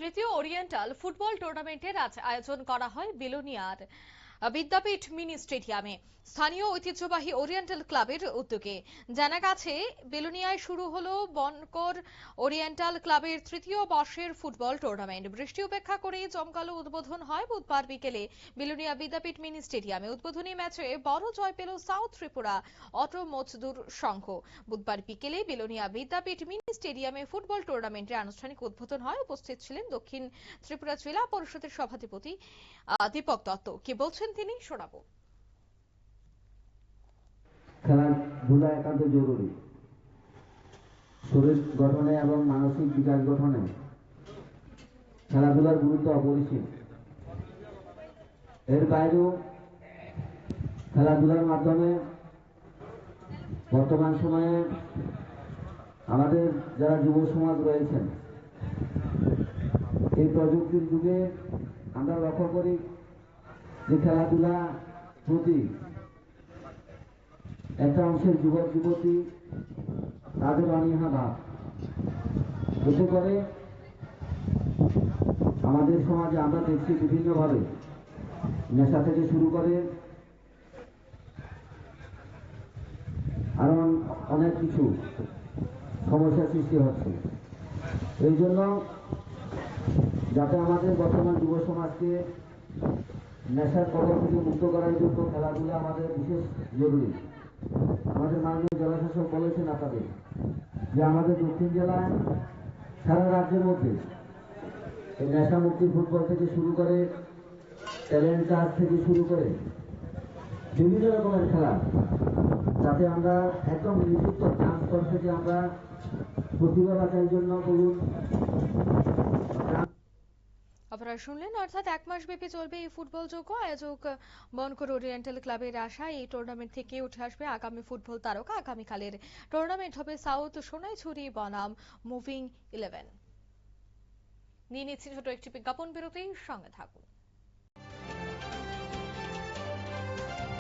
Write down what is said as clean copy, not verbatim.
তৃতীয় oriental football টুর্নামেন্টের আজ আয়োজন করা হয় বিলোনিয়ার বিদ্যাপীঠ মিনি স্টেডিয়ামে স্থানীয় ঐতিহ্যবাহী ওরিয়েন্টাল ক্লাবের উদ্যোগে। জানা গেছে, বিলোনিয়ায় শুরু হলো বনকর ওরিয়েন্টাল ক্লাবের তৃতীয় বর্ষের ফুটবল টুর্নামেন্ট। বৃষ্টি উপেক্ষা করে জমকালো উদ্বোধন হয় বুধবার বিকেলে বিলোনিয়া বিদ্যাপীঠ মিনি স্টেডিয়ামে। উদ্বোধনী ম্যাচে বড় জয় পেল সাউথ ত্রিপুরা অটো মজদুর সংঘ। বুধবার বিকেলে বিলোনিয়া বিদ্যাপীঠ মিনি স্টেডিয়ামে ফুটবল টুর্নামেন্টের আনুষ্ঠানিক উদ্বোধন হয়। উপস্থিত ছিলেন দক্ষিণ ত্রিপুরা জেলা পরিষদের সভাধিপতি দীপক দত্ত। কি বলছেন তিনি, শোনাবো। খেলাধুলা একান্ত জরুরি শরীর গঠনে এবং মানসিক বিকাশ গঠনে খেলাধুলার গুরুত্ব অপরিসীম। এর বাইরেও খেলাধুলার মাধ্যমে বর্তমান সময়ে আমাদের যারা যুব সমাজ রয়েছেন, এই প্রযুক্তির যুগে আমরা লক্ষ্য করি যে খেলাধুলা প্রতি একটা অংশের যুবক যুবতী তাদের অনীহা ভাব, এতে করে আমাদের সমাজে আমরা দেখছি বিভিন্নভাবে নেশা থেকে শুরু করে আরো অনেক কিছু সমস্যার সৃষ্টি হচ্ছে। এই জন্য যাতে আমাদের বর্তমান যুব সমাজকে নেশার কবল থেকে মুক্ত করার জন্য খেলাধুলা আমাদের বিশেষ জরুরি। আমাদের মাননীয় জেলাশাসক বলেছেন আপনাদের যে আমাদের দক্ষিণ জেলায় সারা রাজ্যের মধ্যে এই নেশা মুক্তি ফুটবল থেকে শুরু করে ট্যালেন্ট কার্ড থেকে শুরু করে বিভিন্ন রকমের খেলা, যাতে আমরা একদম নিযুক্ত ট্রান্সফার থেকে আমরা প্রতিভা বাঁচার জন্য বলুন। আপনারা শুনলেন, অর্থাৎ এক মাস ব্যাপী চলবে এই ফুটবল যোগ্য। আয়োজক বনকর ওরিয়েন্টাল ক্লাবের আশায় এই টুর্নামেন্ট থেকে উঠে আসবে আগামী ফুটবল তারকা। আগামীকালের টুর্নামেন্ট হবে সাউথ সোনাইছড়ি বনাম মুভিং 11। নিয়ে নিচ্ছি ছোট একটি বিজ্ঞাপন বিরতি, সঙ্গে থাকুন।